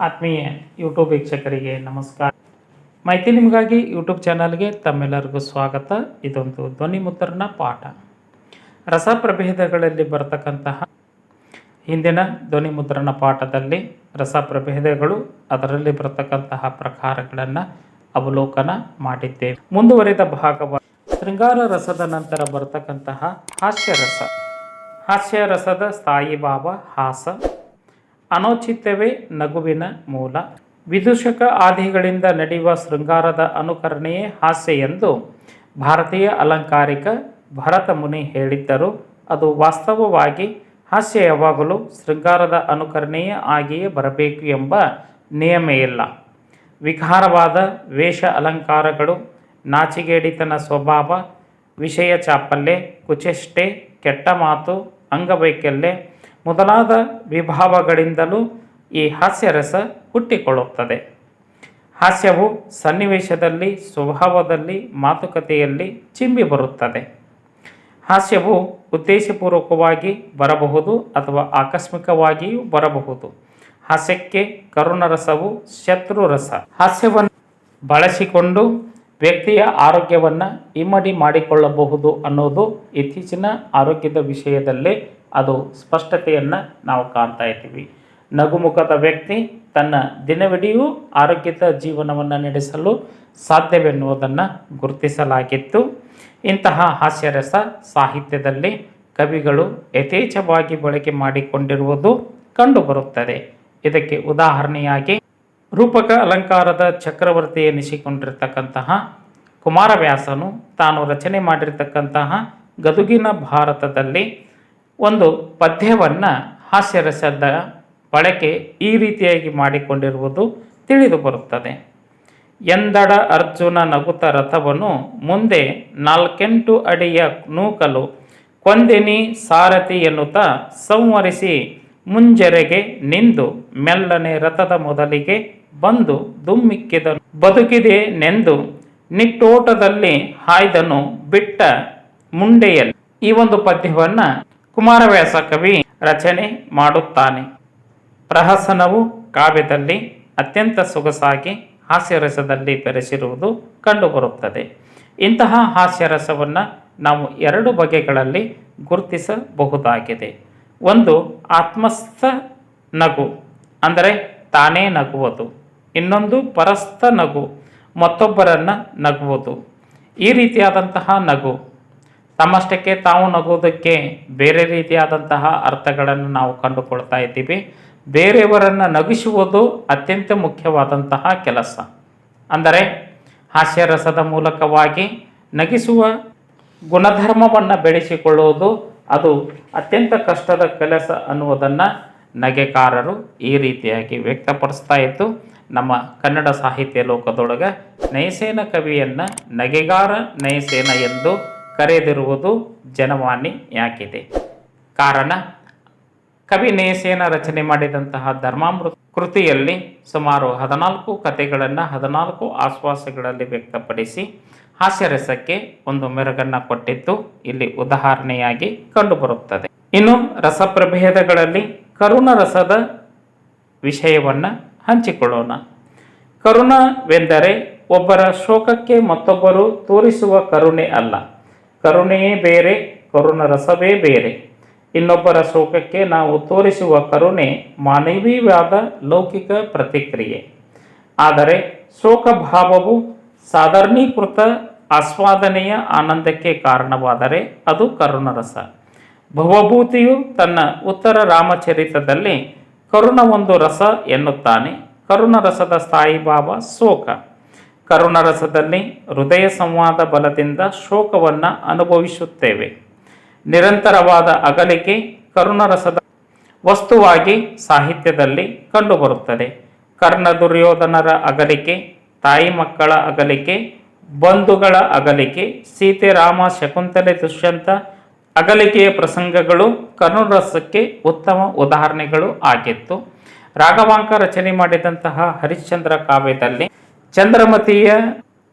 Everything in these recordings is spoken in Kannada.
ಆತ್ಮೀಯ ಯೂಟ್ಯೂಬ್ ವೀಕ್ಷಕರಿಗೆ ನಮಸ್ಕಾರ. ಮಾಹಿತಿ ನಿಮಗಾಗಿ ಯೂಟ್ಯೂಬ್ ಚಾನಲ್ಗೆ ತಮ್ಮೆಲ್ಲರಿಗೂ ಸ್ವಾಗತ. ಇದೊಂದು ಧ್ವನಿ ಮುದ್ರಣ ಪಾಠ. ರಸ ಪ್ರಭೇದಗಳಲ್ಲಿ ಬರತಕ್ಕಂತಹ ಹಿಂದಿನ ಧ್ವನಿ ಮುದ್ರಣ ಪಾಠದಲ್ಲಿ ರಸ ಪ್ರಭೇದಗಳು ಅದರಲ್ಲಿ ಬರತಕ್ಕಂತಹ ಪ್ರಕಾರಗಳನ್ನು ಅವಲೋಕನ ಮಾಡಿದ್ದೇವೆ. ಮುಂದುವರಿದ ಭಾಗವಾಗಿ ಶೃಂಗಾರ ರಸದ ನಂತರ ಬರತಕ್ಕಂತಹ ಹಾಸ್ಯರಸ. ಹಾಸ್ಯರಸದ ಸ್ಥಾಯಿ ಭಾವ ಹಾಸ. ಅನೌಚಿತ್ಯವೇ ನಗುವಿನ ಮೂಲ. ವಿದೂಷಕ ಆದಿಗಳಿಂದ ನಡೆಯುವ ಶೃಂಗಾರದ ಅನುಕರಣೆಯೇ ಹಾಸ್ಯ ಎಂದು ಭಾರತೀಯ ಅಲಂಕಾರಿಕ ಭರತ ಮುನಿ ಹೇಳಿದ್ದರು. ಅದು ವಾಸ್ತವವಾಗಿ ಹಾಸ್ಯ ಯಾವಾಗಲೂ ಶೃಂಗಾರದ ಅನುಕರಣೆಯೇ ಆಗಿಯೇ ಬರಬೇಕು ಎಂಬ ನಿಯಮ ಇಲ್ಲ. ವಿಕಾರವಾದ ವೇಷ ಅಲಂಕಾರಗಳು, ನಾಚಿಗೇಡಿತನ ಸ್ವಭಾವ, ವಿಷಯ ಚಾಪಲ್ಯ, ಕುಚೇಷ್ಟೆ, ಕೆಟ್ಟ ಮಾತು, ಅಂಗವೈಕಲ್ಯ ಮೊದಲಾದ ವಿಭಾವಗಳಿಂದಲೂ ಈ ಹಾಸ್ಯರಸ ಹುಟ್ಟಿಕೊಳ್ಳುತ್ತದೆ. ಹಾಸ್ಯವು ಸನ್ನಿವೇಶದಲ್ಲಿ, ಸ್ವಭಾವದಲ್ಲಿ, ಮಾತುಕತೆಯಲ್ಲಿ ಚಿಮ್ಮಿ ಬರುತ್ತದೆ. ಹಾಸ್ಯವು ಉದ್ದೇಶಪೂರ್ವಕವಾಗಿ ಬರಬಹುದು ಅಥವಾ ಆಕಸ್ಮಿಕವಾಗಿಯೂ ಬರಬಹುದು. ಹಾಸ್ಯಕ್ಕೆ ಕರುಣರಸವು ಶತ್ರುರಸ. ಹಾಸ್ಯವನ್ನು ಬಳಸಿಕೊಂಡು ವ್ಯಕ್ತಿಯ ಆರೋಗ್ಯವನ್ನು ಇಮ್ಮಡಿ ಮಾಡಿಕೊಳ್ಳಬಹುದು ಅನ್ನೋದು ಇತ್ತೀಚಿನ ಆರೋಗ್ಯದ ವಿಷಯದಲ್ಲಿ ಅದು ಸ್ಪಷ್ಟತೆಯನ್ನು ನಾವು ಕಾಣ್ತಾ ಇದ್ದೀವಿ. ನಗುಮುಖದ ವ್ಯಕ್ತಿ ತನ್ನ ದಿನವಿಡಿಯೂ ಆರೋಗ್ಯದ ಜೀವನವನ್ನು ನಡೆಸಲು ಸಾಧ್ಯವೆನ್ನುವುದನ್ನು ಗುರುತಿಸಲಾಗಿತ್ತು. ಇಂತಹ ಹಾಸ್ಯರಸ ಸಾಹಿತ್ಯದಲ್ಲಿ ಕವಿಗಳು ಯಥೇಚ್ಛವಾಗಿ ಬಳಕೆ ಮಾಡಿಕೊಂಡಿರುವುದು ಕಂಡುಬರುತ್ತದೆ. ಇದಕ್ಕೆ ಉದಾಹರಣೆಯಾಗಿ ರೂಪಕ ಅಲಂಕಾರದ ಚಕ್ರವರ್ತಿ ಎನಿಸಿಕೊಂಡಿರ್ತಕ್ಕಂತಹ ಕುಮಾರವ್ಯಾಸನು ತಾನು ರಚನೆ ಮಾಡಿರ್ತಕ್ಕಂತಹ ಗದುಗಿನ ಭಾರತದಲ್ಲಿ ಒಂದು ಪದ್ಯವನ್ನು ಹಾಸ್ಯರಸದ ಬಳಕೆ ಈ ರೀತಿಯಾಗಿ ಮಾಡಿಕೊಂಡಿರುವುದು ತಿಳಿದು ಬರುತ್ತದೆ. ಎಂದಡ ಅರ್ಜುನ ನಗುತ ರಥವನು ಮುಂದೆ 4 ಅಡಿಯ ನೂಕಲು ಕೊಂದೆನಿ ಸಾರಥಿ ಎನ್ನುತ್ತಾ ಸಂವರಿಸಿ ಮುಂಜರೆಗೆ ನಿಂದು ಮೆಲ್ಲನೆ ರಥದ ಮೊದಲಿಗೆ ಬಂದು ದುಮ್ಮಿಕ್ಕಿದನು ಬದುಕಿದೆ ನೆಂದು ನಿಟ್ಟೋಟದಲ್ಲಿ ಹಾಯ್ದನು ಬಿಟ್ಟ ಮುಂಡೆಯಲ್ಲಿ. ಈ ಒಂದು ಪದ್ಯವನ್ನು ಕುಮಾರವ್ಯಾಸ ಕವಿ ರಚನೆ ಮಾಡುತ್ತಾನೆ. ಪ್ರಹಸನವು ಕಾವ್ಯದಲ್ಲಿ ಅತ್ಯಂತ ಸೊಗಸಾಗಿ ಹಾಸ್ಯರಸದಲ್ಲಿ ಬೆರೆಸಿರುವುದು ಕಂಡುಬರುತ್ತದೆ. ಇಂತಹ ಹಾಸ್ಯರಸವನ್ನು ನಾವು 2 ಬಗೆಗಳಲ್ಲಿ ಗುರುತಿಸಬಹುದಾಗಿದೆ. ಒಂದು ಆತ್ಮಸ್ಥ ನಗು, ಅಂದರೆ ತಾನೇ ನಗುವುದು. ಇನ್ನೊಂದು ಪರಸ್ಥ ನಗು, ಮತ್ತೊಬ್ಬರನ್ನು ನಗುವುದು. ಈ ರೀತಿಯಾದಂತಹ ನಗು ತಮ್ಮಷ್ಟಕ್ಕೆ ತಾವು ನಗುವುದಕ್ಕೆ ಬೇರೆ ರೀತಿಯಾದಂತಹ ಅರ್ಥಗಳನ್ನು ನಾವು ಕಂಡುಕೊಳ್ತಾ ಇದ್ದೀವಿ. ಬೇರೆಯವರನ್ನು ನಗಿಸುವುದು ಅತ್ಯಂತ ಮುಖ್ಯವಾದಂತಹ ಕೆಲಸ. ಅಂದರೆ ಹಾಸ್ಯರಸದ ಮೂಲಕವಾಗಿ ನಗಿಸುವ ಗುಣಧರ್ಮವನ್ನು ಬೆಳೆಸಿಕೊಳ್ಳುವುದು ಅದು ಅತ್ಯಂತ ಕಷ್ಟದ ಕೆಲಸ ಅನ್ನುವುದನ್ನು ನಗೆಕಾರರು ಈ ರೀತಿಯಾಗಿ ವ್ಯಕ್ತಪಡಿಸ್ತಾ ಇದ್ದು, ನಮ್ಮ ಕನ್ನಡ ಸಾಹಿತ್ಯ ಲೋಕದೊಳಗೆ ನಯಸೇನ ಕವಿಯನ್ನು ನಗೆಗಾರ ನಯಸೇನ ಎಂದು ಕರೆದಿರುವುದು ಜನವಾಣಿಯಾಗಿದೆ. ಕಾರಣ, ಕವಿ ನಯಸೇನ ರಚನೆ ಮಾಡಿದಂತಹ ಧರ್ಮಾಮೃತ ಕೃತಿಯಲ್ಲಿ ಸುಮಾರು 14 ಕಥೆಗಳನ್ನು 14 ಆಶ್ವಾಸಗಳಲ್ಲಿ ವ್ಯಕ್ತಪಡಿಸಿ ಹಾಸ್ಯರಸಕ್ಕೆ ಒಂದು ಮೆರುಗನ್ನು ಕೊಟ್ಟಿದ್ದು ಇಲ್ಲಿ ಉದಾಹರಣೆಯಾಗಿ ಕಂಡುಬರುತ್ತದೆ. ಇನ್ನು ರಸಪ್ರಭೇದಗಳಲ್ಲಿ ಕರುಣರಸದ ವಿಷಯವನ್ನು ಹಂಚಿಕೊಳ್ಳೋಣ. ಕರುಣವೆಂದರೆ ಒಬ್ಬರ ಶೋಕಕ್ಕೆ ಮತ್ತೊಬ್ಬರು ತೋರಿಸುವ ಕರುಣೆ ಅಲ್ಲ. ಕರುಣೆಯೇ ಬೇರೆ, ಕರುಣರಸವೇ ಬೇರೆ. ಇನ್ನೊಬ್ಬರ ಶೋಕಕ್ಕೆ ನಾವು ತೋರಿಸುವ ಕರುಣೆ ಮಾನವೀಯವಾದ ಲೌಕಿಕ ಪ್ರತಿಕ್ರಿಯೆ. ಆದರೆ ಶೋಕಭಾವವು ಸಾಧಾರಣೀಕೃತ ಆಸ್ವಾದನೆಯ ಆನಂದಕ್ಕೆ ಕಾರಣವಾದರೆ ಅದು ಕರುಣರಸ. ಭವಭೂತಿಯು ತನ್ನ ಉತ್ತರ ರಾಮಚರಿತದಲ್ಲಿ ಕರುಣ ಒಂದು ರಸ ಎನ್ನುತ್ತಾನೆ. ಕರುಣರಸದ ಸ್ಥಾಯಿ ಭಾವ ಶೋಕ. ಕರುಣರಸದಲ್ಲಿ ಹೃದಯ ಸಂವಾದ ಬಲದಿಂದ ಶೋಕವನ್ನು ಅನುಭವಿಸುತ್ತೇವೆ. ನಿರಂತರವಾದ ಅಗಲಿಕೆ ಕರುಣರಸದ ವಸ್ತುವಾಗಿ ಸಾಹಿತ್ಯದಲ್ಲಿ ಕಂಡುಬರುತ್ತದೆ. ಕರ್ಣ ದುರ್ಯೋಧನರ ಅಗಲಿಕೆ, ತಾಯಿ ಮಕ್ಕಳ ಅಗಲಿಕೆ, ಬಂಧುಗಳ ಅಗಲಿಕೆ, ಸೀತೆ ರಾಮ ಶಕುಂತಲೆ ದುಷ್ಯಂತ ಅಗಲಿಕೆಯ ಪ್ರಸಂಗಗಳು ಕರುಣರಸಕ್ಕೆ ಉತ್ತಮ ಉದಾಹರಣೆಗಳು ಆಗಿತ್ತು. ರಾಘವಾಂಕ ರಚನೆ ಮಾಡಿದಂತಹ ಹರಿಶ್ಚಂದ್ರ ಕಾವ್ಯದಲ್ಲಿ ಚಂದ್ರಮತಿಯ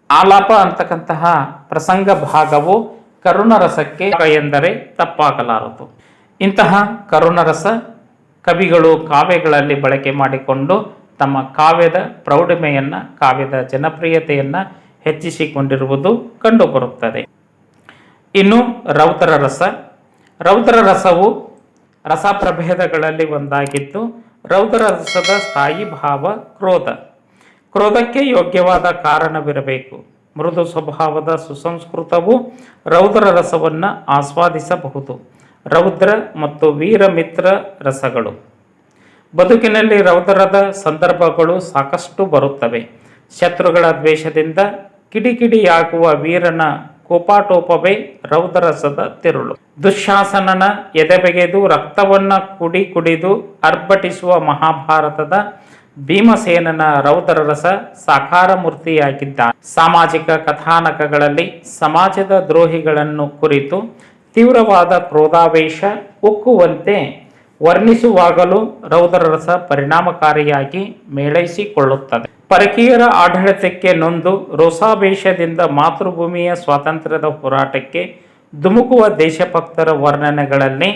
ಆಲಾಪ ಅಂತಕ್ಕಂತಹ ಪ್ರಸಂಗ ಭಾಗವು ಕರುಣರಸಕ್ಕೆ ಎಂದರೆ ತಪ್ಪಾಗಲಾರದು. ಇಂತಹ ಕರುಣರಸ ಕವಿಗಳು ಕಾವ್ಯಗಳಲ್ಲಿ ಬಳಕೆ ಮಾಡಿಕೊಂಡು ತಮ್ಮ ಕಾವ್ಯದ ಪ್ರೌಢಿಮೆಯನ್ನು, ಕಾವ್ಯದ ಜನಪ್ರಿಯತೆಯನ್ನು ಹೆಚ್ಚಿಸಿಕೊಂಡಿರುವುದು ಕಂಡುಬರುತ್ತದೆ. ಇನ್ನು ರೌದ್ರ ರಸ. ರೌದ್ರ ರಸವು ರಸ ಪ್ರಭೇದಗಳಲ್ಲಿ ಒಂದಾಗಿದ್ದು, ರೌದ್ರ ರಸದ ಸ್ಥಾಯಿ ಭಾವ ಕ್ರೋಧ. ಕ್ರೋಧಕ್ಕೆ ಯೋಗ್ಯವಾದ ಕಾರಣವಿರಬೇಕು. ಮೃದು ಸ್ವಭಾವದ ಸುಸಂಸ್ಕೃತವು ರೌದ್ರ ರಸವನ್ನು ಆಸ್ವಾದಿಸಬಹುದು. ರೌದ್ರ ಮತ್ತು ವೀರಮಿತ್ರ ರಸಗಳು. ಬದುಕಿನಲ್ಲಿ ರೌದ್ರದ ಸಂದರ್ಭಗಳು ಸಾಕಷ್ಟು ಬರುತ್ತವೆ. ಶತ್ರುಗಳ ದ್ವೇಷದಿಂದ ಕಿಡಿಕಿಡಿಯಾಗುವ ವೀರನ ಕೋಪಾಟೋಪವೇ ರೌದ್ರರಸದ ತಿರುಳು. ದುಶ್ಯಾಸನನ ಎದೆಬಗೆದು ರಕ್ತವನ್ನು ಕುಡಿದು ಅರ್ಭಟಿಸುವ ಮಹಾಭಾರತದ ಭೀಮಸೇನನ ರೌದ್ರರಸ ಸಾಕಾರ ಮೂರ್ತಿಯಾಗಿದ್ದ. ಸಾಮಾಜಿಕ ಕಥಾನಕಗಳಲ್ಲಿ ಸಮಾಜದ ದ್ರೋಹಿಗಳನ್ನು ಕುರಿತು ತೀವ್ರವಾದ ಕ್ರೋಧಾವೇಶ ಉಕ್ಕುವಂತೆ ವರ್ಣಿಸುವಾಗಲೂ ರೌದ್ರರಸ ಪರಿಣಾಮಕಾರಿಯಾಗಿ ಮೇಳೈಸಿಕೊಳ್ಳುತ್ತದೆ. ಪರಕೀಯರ ಆಡಳಿತಕ್ಕೆ ನೊಂದು ರೋಷಾವೇಶದಿಂದ ಮಾತೃಭೂಮಿಯ ಸ್ವಾತಂತ್ರ್ಯದ ಹೋರಾಟಕ್ಕೆ ಧುಮುಕುವ ದೇಶಭಕ್ತರ ವರ್ಣನೆಗಳಲ್ಲಿ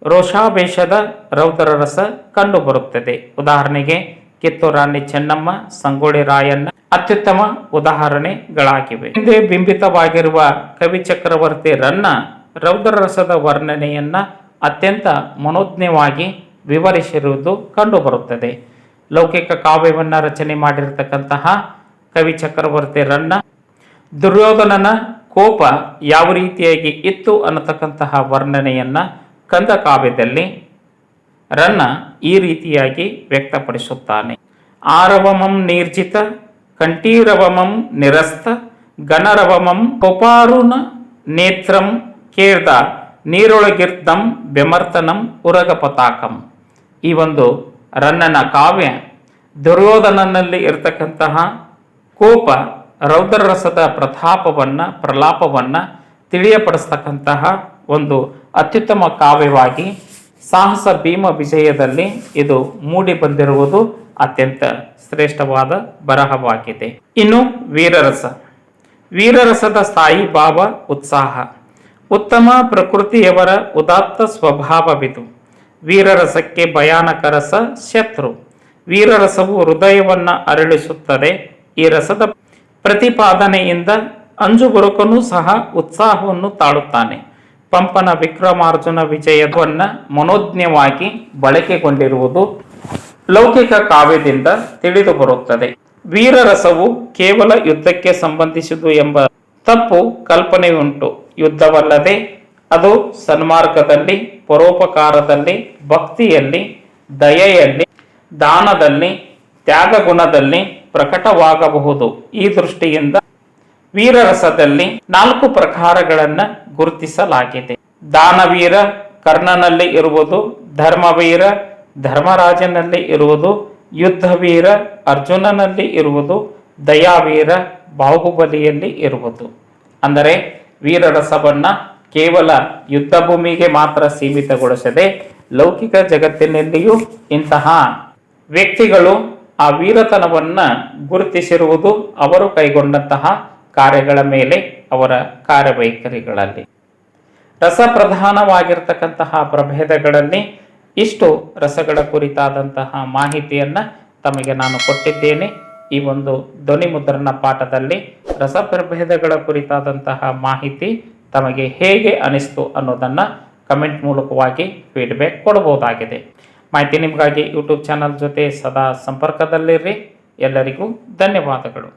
ರೋಷಾವೇಶದ ರೌದ್ರರಸ ಕಂಡುಬರುತ್ತದೆ. ಉದಾಹರಣೆಗೆ ಕಿತ್ತೂರಾಣಿ ಚೆನ್ನಮ್ಮ, ಸಂಗೊಳ್ಳಿ ರಾಯಣ್ಣ ಅತ್ಯುತ್ತಮ ಉದಾಹರಣೆಗಳಾಗಿವೆ. ಹಿಂದೆ ಬಿಂಬಿತವಾಗಿರುವ ಕವಿ ಚಕ್ರವರ್ತಿ ರನ್ನ ರೌದ್ರರಸದ ವರ್ಣನೆಯನ್ನು ಅತ್ಯಂತ ಮನೋಜ್ಞವಾಗಿ ವಿವರಿಸಿರುವುದು ಕಂಡುಬರುತ್ತದೆ. ಲೌಕಿಕ ಕಾವ್ಯವನ್ನು ರಚನೆ ಮಾಡಿರತಕ್ಕಂತಹ ಕವಿ ಚಕ್ರವರ್ತಿ ರನ್ನ ದುರ್ಯೋಧನನ ಕೋಪ ಯಾವ ರೀತಿಯಾಗಿ ಇತ್ತು ಅನ್ನತಕ್ಕಂತಹ ವರ್ಣನೆಯನ್ನು ಕಂದ ಕಾವ್ಯದಲ್ಲಿ ರನ್ನ ಈ ರೀತಿಯಾಗಿ ವ್ಯಕ್ತಪಡಿಸುತ್ತಾನೆ. ಆರವಮಂ ನೀರ್ಜಿತ ಕಂಠೀರವಮಂ ನಿರಸ್ತ ಗಣರವಮಂ ಕೋಪಾರುಣ ನೇತ್ರಂ ಕೇಳ್ದ ನೀರೊಳಗಿರ್ದಂ ಬೆಮರ್ತನಂ ಉರಗ ಪತಾಕಂ. ಈ ಒಂದು ರನ್ನನ ಕಾವ್ಯ ದುರ್ಯೋಧನನಲ್ಲಿ ಇರತಕ್ಕಂತಹ ಕೋಪ, ರೌದ್ರರಸದ ಪ್ರಲಾಪವನ್ನು ತಿಳಿಯಪಡಿಸ್ತಕ್ಕಂತಹ ಒಂದು ಅತ್ಯುತ್ತಮ ಕಾವ್ಯವಾಗಿ ಸಾಹಸ ಭೀಮ ವಿಜಯದಲ್ಲಿ ಇದು ಮೂಡಿ ಬಂದಿರುವುದು ಅತ್ಯಂತ ಶ್ರೇಷ್ಠವಾದ ಬರಹವಾಗಿದೆ. ಇನ್ನು ವೀರರಸ. ವೀರರಸದ ಸ್ಥಾಯಿ ಭಾವ ಉತ್ಸಾಹ. ಉತ್ತಮ ಪ್ರಕೃತಿಯವರ ಉದಾತ್ತ ಸ್ವಭಾವವಿದು. ವೀರರಸಕ್ಕೆ ಭಯಾನಕ ರಸ ಶತ್ರು. ವೀರರಸವು ಹೃದಯವನ್ನು ಅರಳಿಸುತ್ತದೆ. ಈ ರಸದ ಪ್ರತಿಪಾದನೆಯಿಂದ ಅಂಜುಬುರುಕನೂ ಸಹ ಉತ್ಸಾಹವನ್ನು ತಾಳುತ್ತಾನೆ. ಪಂಪನ ವಿಕ್ರಮಾರ್ಜುನ ವಿಜಯವನ್ನು ಮನೋಜ್ಞವಾಗಿ ಬಳಕೆಗೊಂಡಿರುವುದು ಲೌಕಿಕ ಕಾವ್ಯದಿಂದ ತಿಳಿದು ಬರುತ್ತದೆ. ವೀರರಸವು ಕೇವಲ ಯುದ್ಧಕ್ಕೆ ಸಂಬಂಧಿಸಿದು ಎಂಬ ತಪ್ಪು ಕಲ್ಪನೆಯುಂಟು. ಯುದ್ಧವಲ್ಲದೆ ಅದು ಸನ್ಮಾರ್ಗದಲ್ಲಿ, ಪರೋಪಕಾರದಲ್ಲಿ, ಭಕ್ತಿಯಲ್ಲಿ, ದಯೆಯಲ್ಲಿ, ದಾನದಲ್ಲಿ, ತ್ಯಾಗಗುಣದಲ್ಲಿ ಪ್ರಕಟವಾಗಬಹುದು. ಈ ದೃಷ್ಟಿಯಿಂದ ವೀರರಸದಲ್ಲಿ 4 ಪ್ರಕಾರಗಳನ್ನು ಗುರುತಿಸಲಾಗಿದೆ. ದಾನವೀರ ಕರ್ಣನಲ್ಲಿ ಇರುವುದು, ಧರ್ಮವೀರ ಧರ್ಮರಾಜನಲ್ಲಿ ಇರುವುದು, ಯುದ್ಧವೀರ ಅರ್ಜುನನಲ್ಲಿ ಇರುವುದು, ದಯಾವೀರ ಬಾಹುಬಲಿಯಲ್ಲಿ ಇರುವುದು. ಅಂದರೆ ವೀರರಸವನ್ನು ಕೇವಲ ಯುದ್ಧ ಭೂಮಿಗೆ ಮಾತ್ರ ಸೀಮಿತಗೊಳಿಸದೆ ಲೌಕಿಕ ಜಗತ್ತಿನಲ್ಲಿಯೂ ಇಂತಹ ವ್ಯಕ್ತಿಗಳು ಆ ವೀರತನವನ್ನು ಗುರುತಿಸಿರುವುದು ಅವರು ಕೈಗೊಂಡಂತಹ ಕಾರ್ಯಗಳ ಮೇಲೆ, ಅವರ ಕಾರ್ಯವೈಖರಿಗಳಲ್ಲಿ. ರಸಪ್ರಧಾನವಾಗಿರ್ತಕ್ಕಂತಹ ಪ್ರಭೇದಗಳಲ್ಲಿ ಇಷ್ಟು ರಸಗಳ ಕುರಿತಾದಂತಹ ಮಾಹಿತಿಯನ್ನು ತಮಗೆ ನಾನು ಕೊಟ್ಟಿದ್ದೇನೆ. ಈ ಒಂದು ಧ್ವನಿ ಮುದ್ರಣ ಪಾಠದಲ್ಲಿ ರಸಪ್ರಭೇದಗಳ ಕುರಿತಾದಂತಹ ಮಾಹಿತಿ ತಮಗೆ ಹೇಗೆ ಅನಿಸ್ತು ಅನ್ನೋದನ್ನು ಕಮೆಂಟ್ ಮೂಲಕವಾಗಿ ಫೀಡ್ಬ್ಯಾಕ್ ಕೊಡಬಹುದಾಗಿದೆ. ಮಾಹಿತಿ ನಿಮಗಾಗಿ ಯೂಟ್ಯೂಬ್ ಚಾನಲ್ ಜೊತೆ ಸದಾ ಸಂಪರ್ಕದಲ್ಲಿರ್ರಿ. ಎಲ್ಲರಿಗೂ ಧನ್ಯವಾದಗಳು.